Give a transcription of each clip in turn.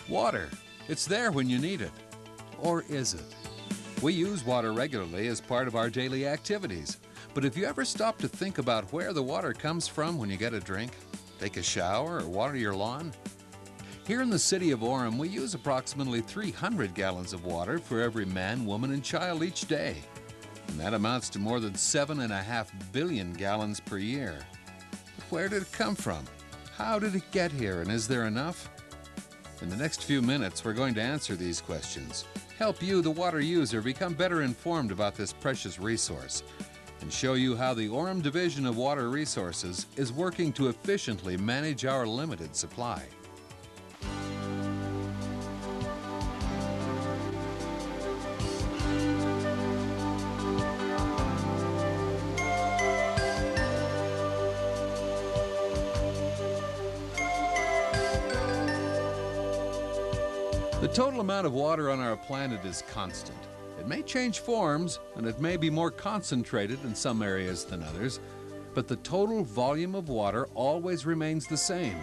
Water. It's there when you need it. Or is it? We use water regularly as part of our daily activities. But have you ever stopped to think about where the water comes from when you get a drink, take a shower, or water your lawn? Here in the city of Orem, we use approximately 300 gallons of water for every man, woman, and child each day. And that amounts to more than 7.5 billion gallons per year. But where did it come from? How did it get here, and is there enough? In the next few minutes, we're going to answer these questions, help you, the water user, become better informed about this precious resource, and show you how the Orem Division of Water Resources is working to efficiently manage our limited supply. The total amount of water on our planet is constant. It may change forms, and it may be more concentrated in some areas than others, but the total volume of water always remains the same.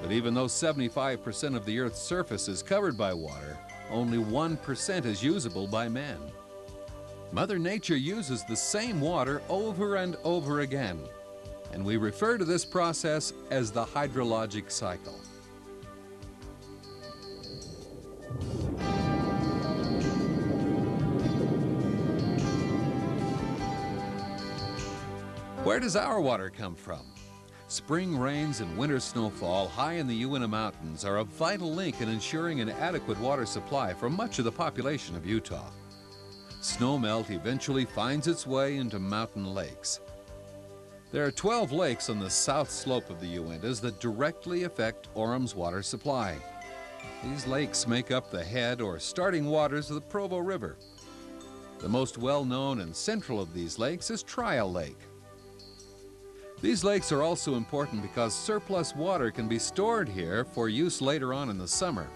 But even though 75% of the Earth's surface is covered by water, only 1% is usable by man. Mother Nature uses the same water over and over again, and we refer to this process as the hydrologic cycle. Where does our water come from? Spring rains and winter snowfall high in the Uinta Mountains are a vital link in ensuring an adequate water supply for much of the population of Utah. Snowmelt eventually finds its way into mountain lakes. There are 12 lakes on the south slope of the Uintas that directly affect Orem's water supply. These lakes make up the head or starting waters of the Provo River. The most well-known and central of these lakes is Trial Lake. These lakes are also important because surplus water can be stored here for use later on in the summer.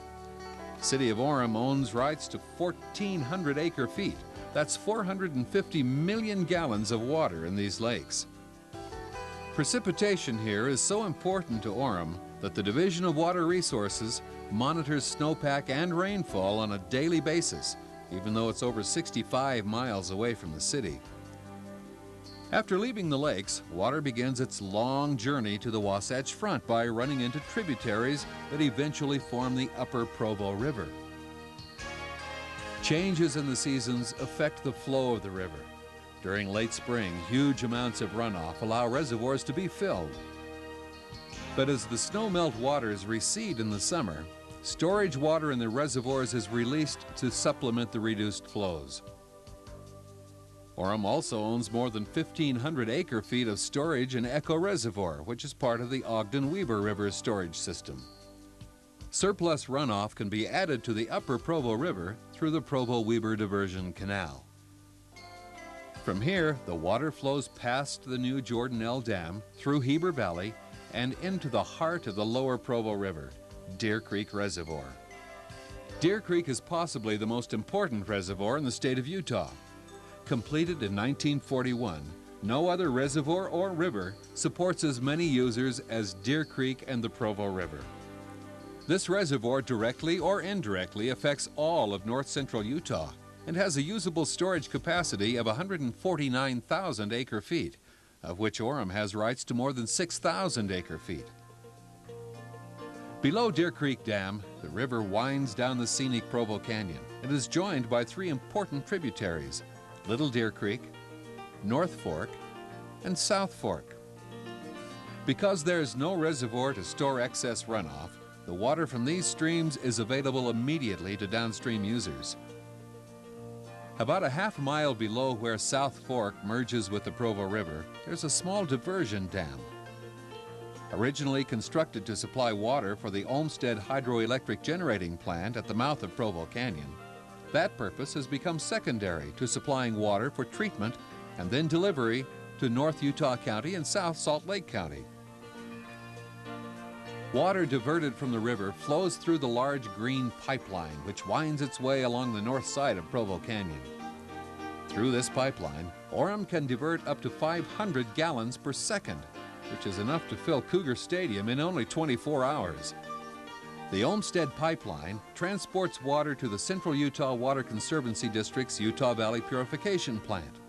The City of Orem owns rights to 1,400 acre-feet. That's 450 million gallons of water in these lakes. Precipitation here is so important to Orem that the Division of Water Resources monitors snowpack and rainfall on a daily basis, even though it's over 65 miles away from the city. After leaving the lakes, water begins its long journey to the Wasatch Front by running into tributaries that eventually form the Upper Provo River. Changes in the seasons affect the flow of the river. During late spring, huge amounts of runoff allow reservoirs to be filled. But as the snowmelt waters recede in the summer, storage water in the reservoirs is released to supplement the reduced flows. Orem also owns more than 1,500 acre-feet of storage in Echo Reservoir, which is part of the Ogden-Weber River storage system. Surplus runoff can be added to the Upper Provo River through the Provo-Weber Diversion Canal. From here, the water flows past the new Jordan L Dam, through Heber Valley, and into the heart of the Lower Provo River, Deer Creek Reservoir. Deer Creek is possibly the most important reservoir in the state of Utah. Completed in 1941, no other reservoir or river supports as many users as Deer Creek and the Provo River. This reservoir directly or indirectly affects all of north-central Utah and has a usable storage capacity of 149,000 acre-feet, of which Orem has rights to more than 6,000 acre-feet. Below Deer Creek Dam, the river winds down the scenic Provo Canyon and is joined by 3 important tributaries: Little Deer Creek, North Fork, and South Fork. Because there's no reservoir to store excess runoff, the water from these streams is available immediately to downstream users. About a half mile below where South Fork merges with the Provo River, there's a small diversion dam. Originally constructed to supply water for the Olmsted Hydroelectric Generating Plant at the mouth of Provo Canyon, that purpose has become secondary to supplying water for treatment and then delivery to North Utah County and South Salt Lake County. Water diverted from the river flows through the large green pipeline, which winds its way along the north side of Provo Canyon. Through this pipeline, Orem can divert up to 500 gallons per second, which is enough to fill Cougar Stadium in only 24 hours. The Olmsted Pipeline transports water to the Central Utah Water Conservancy District's Utah Valley Purification Plant.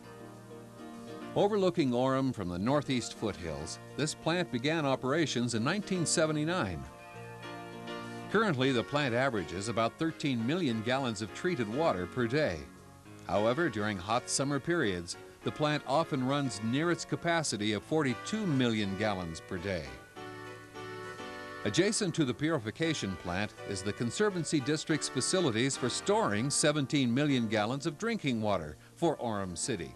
Overlooking Orem from the northeast foothills, this plant began operations in 1979. Currently, the plant averages about 13 million gallons of treated water per day. However, during hot summer periods, the plant often runs near its capacity of 42 million gallons per day. Adjacent to the purification plant is the Conservancy District's facilities for storing 17 million gallons of drinking water for Orem City.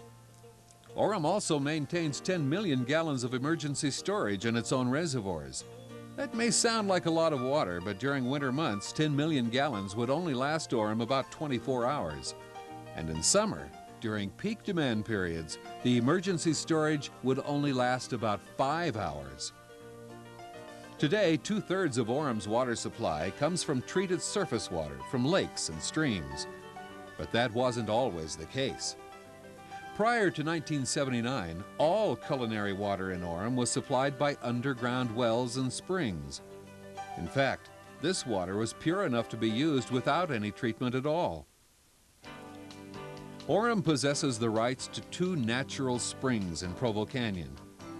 Orem also maintains 10 million gallons of emergency storage in its own reservoirs. That may sound like a lot of water, but during winter months, 10 million gallons would only last Orem about 24 hours. And in summer, during peak demand periods, the emergency storage would only last about 5 hours. Today, 2/3 of Orem's water supply comes from treated surface water from lakes and streams. But that wasn't always the case. Prior to 1979, all culinary water in Orem was supplied by underground wells and springs. In fact, this water was pure enough to be used without any treatment at all. Orem possesses the rights to 2 natural springs in Provo Canyon,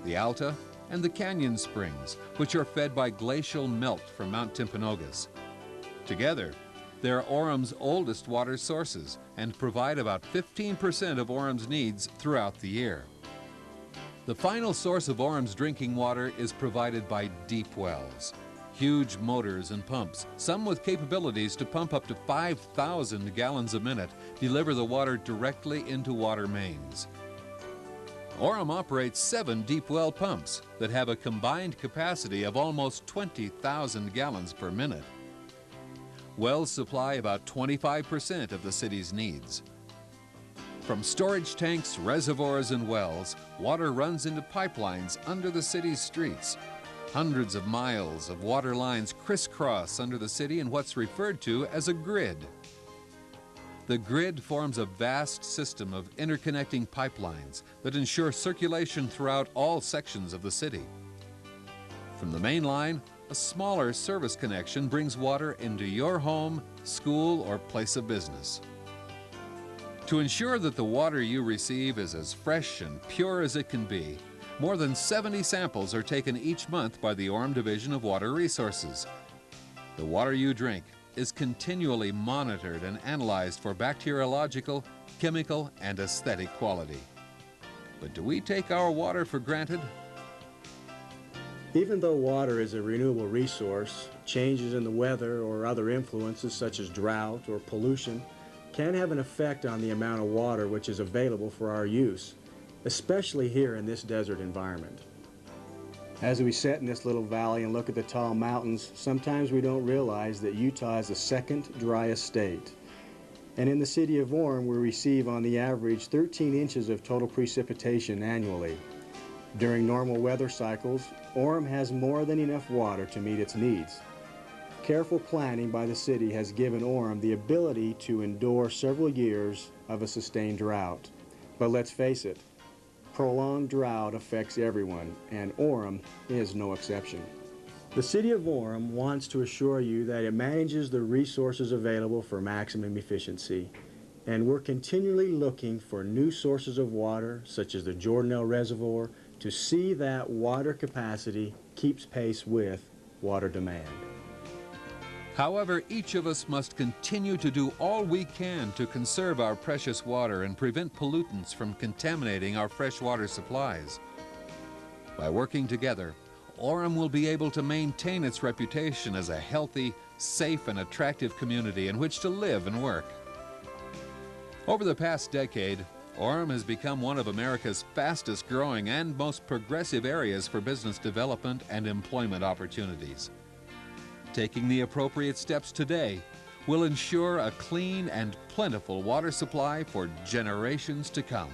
the Alta and the Canyon Springs, which are fed by glacial melt from Mount Timpanogos. Together, they are Orem's oldest water sources and provide about 15% of Orem's needs throughout the year. The final source of Orem's drinking water is provided by deep wells, huge motors and pumps, some with capabilities to pump up to 5,000 gallons a minute, deliver the water directly into water mains. Orem operates 7 deep well pumps that have a combined capacity of almost 20,000 gallons per minute. Wells supply about 25% of the city's needs. From storage tanks, reservoirs, and wells, water runs into pipelines under the city's streets. Hundreds of miles of water lines crisscross under the city in what's referred to as a grid. The grid forms a vast system of interconnecting pipelines that ensure circulation throughout all sections of the city. From the main line, a smaller service connection brings water into your home, school, or place of business. To ensure that the water you receive is as fresh and pure as it can be, more than 70 samples are taken each month by the Orem Division of Water Resources. The water you drink is continually monitored and analyzed for bacteriological, chemical, and aesthetic quality. But do we take our water for granted? Even though water is a renewable resource, changes in the weather or other influences such as drought or pollution can have an effect on the amount of water which is available for our use, especially here in this desert environment. As we sit in this little valley and look at the tall mountains, sometimes we don't realize that Utah is the second driest state. And in the city of Orem, we receive on the average 13 inches of total precipitation annually. During normal weather cycles, Orem has more than enough water to meet its needs. Careful planning by the city has given Orem the ability to endure several years of a sustained drought. But let's face it, prolonged drought affects everyone, and Orem is no exception. The City of Orem wants to assure you that it manages the resources available for maximum efficiency, and we're continually looking for new sources of water, such as the Jordanelle Reservoir, to see that water capacity keeps pace with water demand. However, each of us must continue to do all we can to conserve our precious water and prevent pollutants from contaminating our freshwater supplies. By working together, Orem will be able to maintain its reputation as a healthy, safe, and attractive community in which to live and work. Over the past decade, Orem has become one of America's fastest growing and most progressive areas for business development and employment opportunities. Taking the appropriate steps today will ensure a clean and plentiful water supply for generations to come.